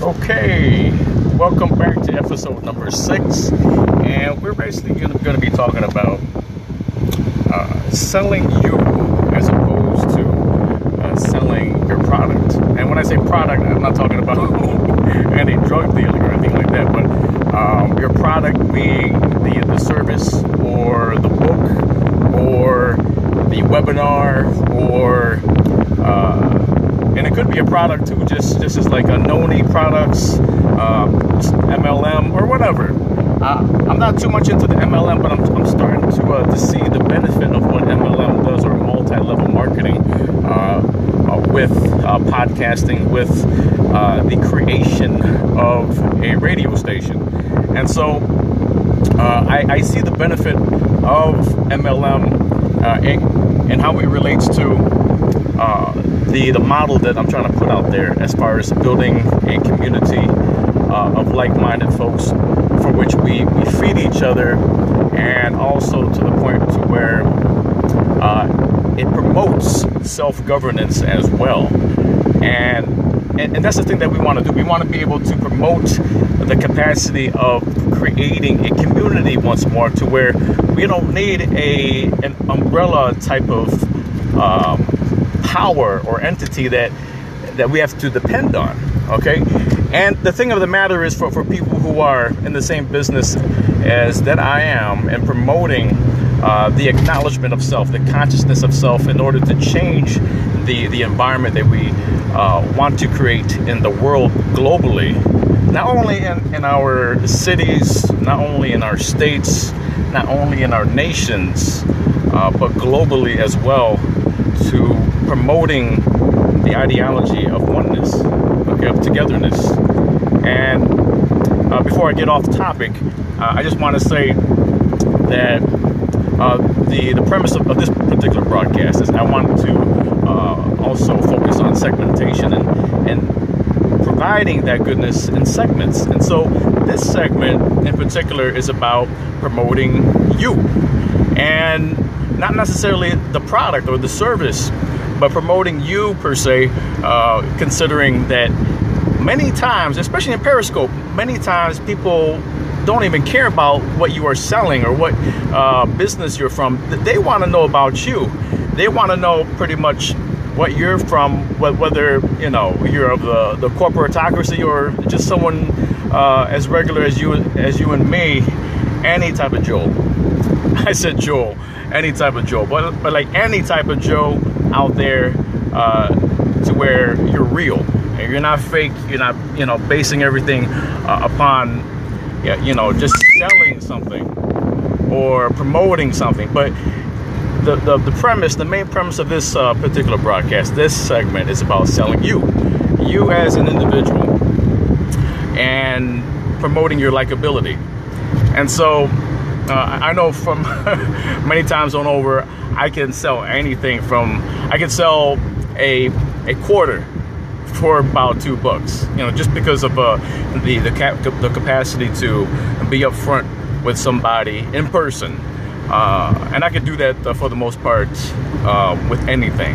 Okay, welcome back to episode number 6, and we're basically going to be talking about selling you as opposed to selling your product. And when I say product, I'm not talking about any drug dealing or anything like that, but your product being the service or the book or the webinar or and it could be a product too, just as like a Noni products, MLM or whatever. I'm not too much into the MLM, but I'm starting to see the benefit of what MLM does, or multi-level marketing, with podcasting, with the creation of a radio station. And so I see the benefit of MLM and how it relates to the model that I'm trying to put out there, as far as building a community of like-minded folks for which we feed each other, and also to the point to where it promotes self-governance as well. And that's the thing that we want to do. We want to be able to promote the capacity of creating a community once more, to where we don't need an umbrella type of power or entity that we have to depend on. Okay, and the thing of the matter is, for people who are in the same business as that I am, and promoting the acknowledgement of self, the consciousness of self, in order to change the environment that we want to create in the world globally, not only in our cities, not only in our states, not only in our nations, but globally as well, to promoting the ideology of oneness, okay, of togetherness. And before I get off topic, I just want to say that the premise of this particular broadcast is I want to also focus on segmentation and providing that goodness in segments. And so this segment in particular is about promoting you, and not necessarily the product or the service, but promoting you per se, considering that many times, especially in Periscope, many times people don't even care about what you are selling or what business you're from. They want to know about you. They want to know pretty much what you're from, whether you're of the corporatocracy or just someone as regular as you and me, any type of Joe. I said Joel, any type of Joe, but like any type of Joe out there, to where you're real and you're not fake. You're not basing everything upon just selling something or promoting something. But the main premise of this particular broadcast, this segment, is about selling you as an individual, and promoting your likability. And so I know from many times on over, I can sell anything from, I can sell a quarter for about $2, just because of the capacity to be upfront with somebody in person, and I could do that for the most part with anything.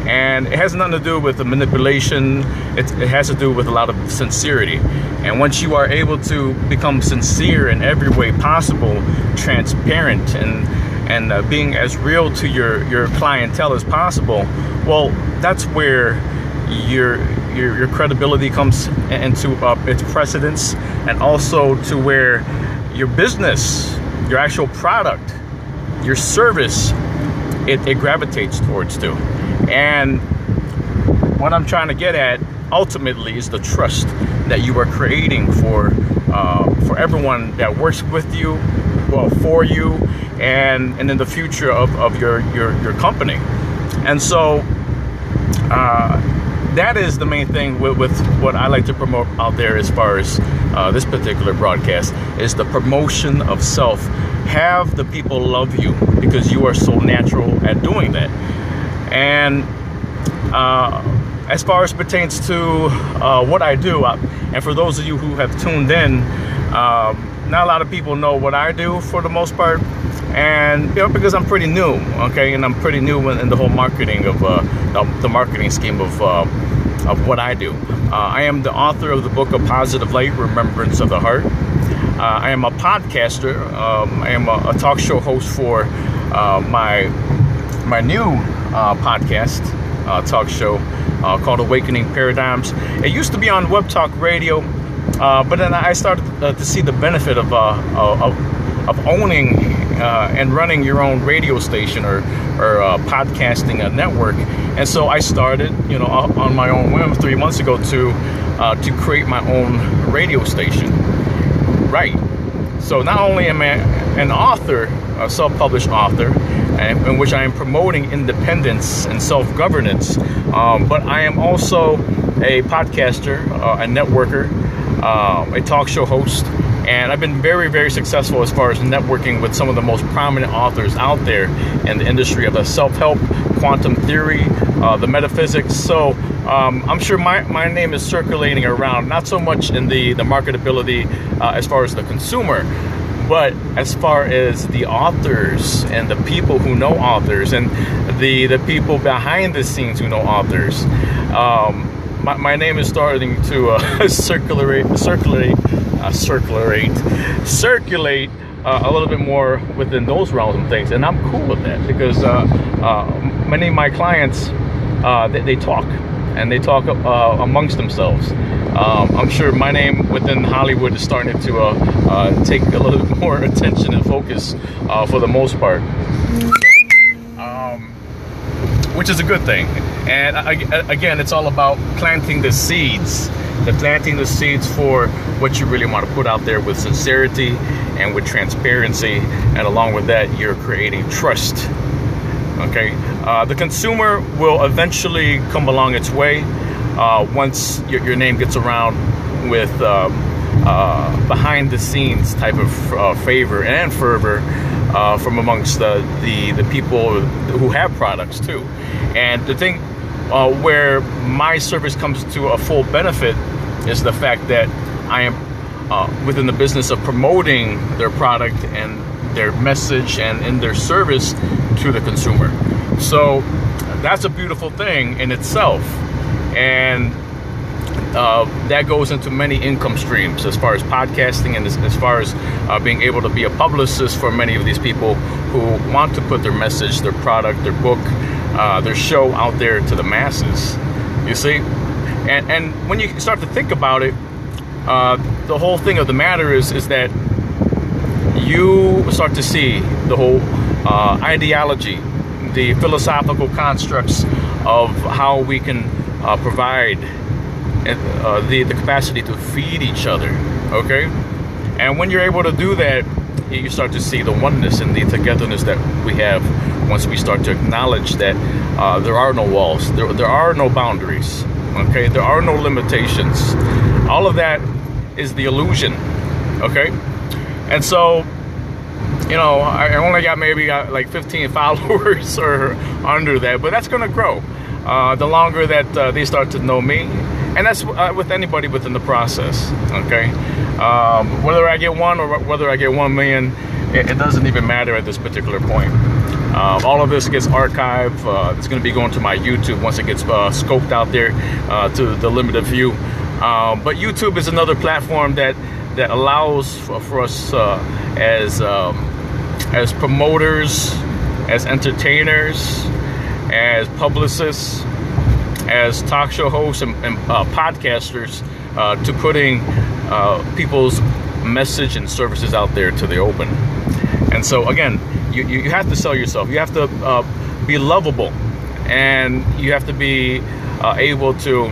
And it has nothing to do with the manipulation. It has to do with a lot of sincerity. And once you are able to become sincere in every way possible, transparent, and being as real to your clientele as possible, well, that's where your credibility comes into its precedence, and also to where your business, your actual product, your service, it gravitates towards too. And what I'm trying to get at ultimately is the trust that you are creating for everyone that works with you, well, for you, and in the future of your company. And so that is the main thing with what I like to promote out there, as far as this particular broadcast, is the promotion of self. Have the people love you because you are so natural at doing that. And as far as pertains to what I do, and for those of you who have tuned in, not a lot of people know what I do for the most part. And because I'm pretty new, okay, and I'm pretty new in the whole marketing of the marketing scheme of what I do. I am the author of the book of Positive Light, Remembrance of the Heart. I am a podcaster. I am a talk show host for my new podcast talk show called Awakening Paradigms. It used to be on Web Talk Radio, but then I started to see the benefit of owning and running your own radio station or podcasting network. And so I started, on my own whim 3 months ago to create my own radio station. Right. So not only am I an author, a self-published author, in which I am promoting independence and self-governance, but I am also a podcaster, a networker, a talk show host, and I've been very, very successful as far as networking with some of the most prominent authors out there in the industry of the self-help, quantum theory, the metaphysics. So I'm sure my name is circulating around, not so much in the marketability as far as the consumer, but as far as the authors and the people who know authors and the people behind the scenes who know authors. My name is starting to circulate a little bit more within those realms and things, and I'm cool with that because many of my clients they talk and they talk amongst themselves. I'm sure my name within Hollywood is starting to take a little bit more attention and focus for the most part, which is a good thing. And again, it's all about planting the seeds. Planting the seeds for what you really want to put out there with sincerity and with transparency, and along with that, you're creating trust. Okay, the consumer will eventually come along its way once your name gets around with behind the scenes type of favor and fervor from amongst the people who have products too. And the thing where my service comes to a full benefit is the fact that I am within the business of promoting their product and their message and in their service to the consumer. So that's a beautiful thing in itself. And that goes into many income streams as far as podcasting and as far as being able to be a publicist for many of these people who want to put their message, their product, their book, their show out there to the masses, you see? And when you start to think about it, the whole thing of the matter is that you start to see the whole ideology, the philosophical constructs of how we can provide the capacity to feed each other, okay? And when you're able to do that, you start to see the oneness and the togetherness that we have once we start to acknowledge that there are no walls, there are no boundaries, okay? There are no limitations. All of that is the illusion, okay? And so, I only got maybe like 15 followers or under that, but that's going to grow the longer that they start to know me. And that's with anybody within the process, okay? Whether I get one or whether I get 1 million, it doesn't even matter at this particular point. All of this gets archived. It's going to be going to my YouTube once it gets scoped out there to the limited view. But YouTube is another platform that allows for us as promoters, as entertainers, as publicists, as talk show hosts and podcasters to putting people's message and services out there to the open. And so again, you have to sell yourself. You have to be lovable, and you have to be able to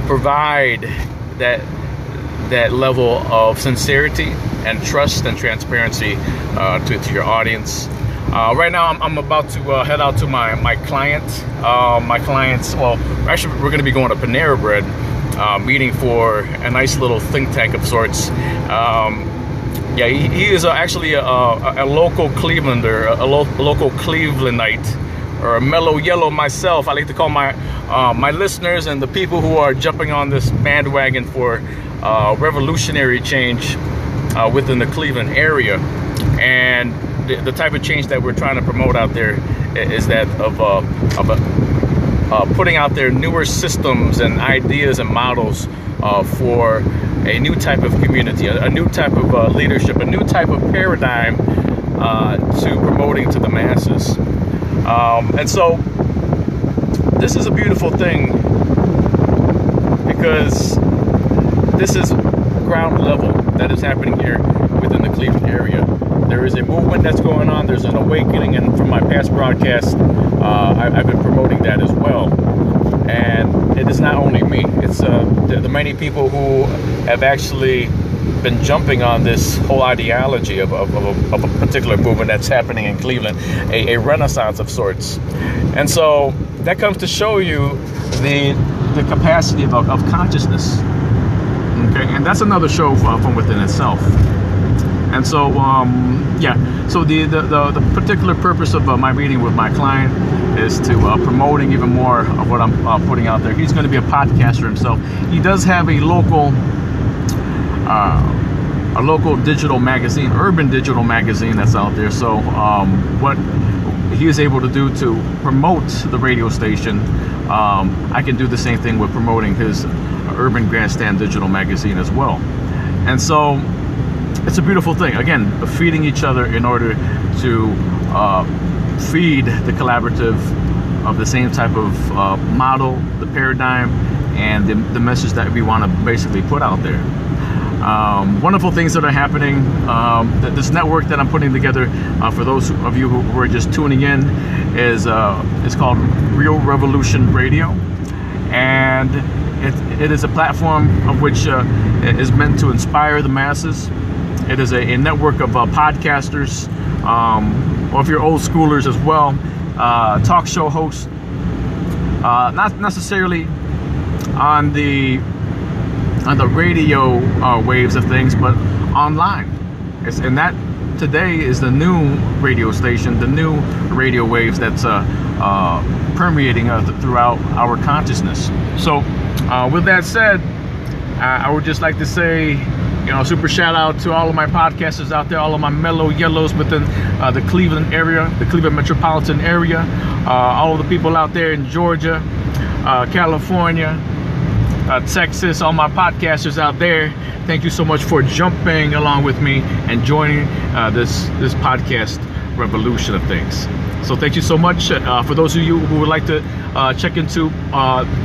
provide that level of sincerity and trust and transparency to your audience. Right now, I'm about to head out to my client. My clients, well, actually, we're going to be going to Panera Bread, meeting for a nice little think tank of sorts. Yeah, he is actually a local Clevelander, a local Clevelandite, or a mellow yellow myself. I like to call my listeners and the people who are jumping on this bandwagon for revolutionary change within the Cleveland area. And the type of change that we're trying to promote out there is that of putting out there newer systems and ideas and models for a new type of community, a new type of leadership, a new type of paradigm to promoting to the masses. And so this is a beautiful thing, because this is ground level that is happening here within the Cleveland area. There is a movement that's going on. There's an awakening, and from my past broadcasts, I've been promoting that as well. And it is not only me. It's the many people who have actually been jumping on this whole ideology of a particular movement that's happening in Cleveland, a renaissance of sorts. And so that comes to show you the capacity of consciousness. Okay, and that's another show from within itself. And so, so the particular purpose of my meeting with my client is to promoting even more of what I'm putting out there. He's going to be a podcaster himself. He does have a local digital magazine, urban digital magazine that's out there. So what he is able to do to promote the radio station, I can do the same thing with promoting his Urban Grandstand digital magazine as well. And so it's a beautiful thing. Again, feeding each other in order to feed the collaborative of the same type of model, the paradigm, and the message that we want to basically put out there. Wonderful things that are happening. This network that I'm putting together, for those of you who are just tuning in, is called Real Revolution Radio, and it is a platform of which is meant to inspire the masses. It is a network of podcasters, or if you're old schoolers as well, talk show hosts, not necessarily on the radio waves of things, but online. And that today is the new radio station, the new radio waves that's permeating throughout our consciousness. So with that said, I would just like to say, super shout out to all of my podcasters out there, all of my mellow yellows within the Cleveland area, the Cleveland metropolitan area, all of the people out there in Georgia, California, Texas, all my podcasters out there. Thank you so much for jumping along with me and joining this podcast revolution of things. So thank you so much. For those of you who would like to check into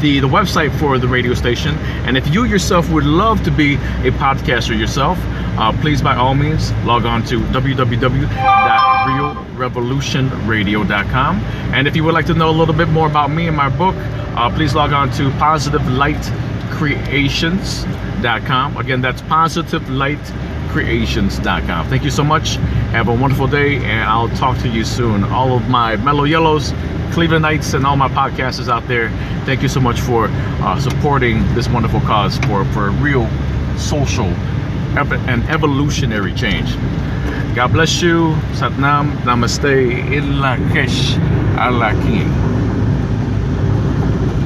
the website for the radio station, and if you yourself would love to be a podcaster yourself, please by all means log on to www.realrevolutionradio.com. And if you would like to know a little bit more about me and my book, please log on to positivelightcreations.com. Again, that's positivelightcreations.com. Thank you so much. Have a wonderful day, and I'll talk to you soon. All of my mellow yellows, Clevelandites, and all my podcasters out there, thank you so much for supporting this wonderful cause for real social and evolutionary change. God bless you. Satnam, Namaste, Illa Kesh, Allah King.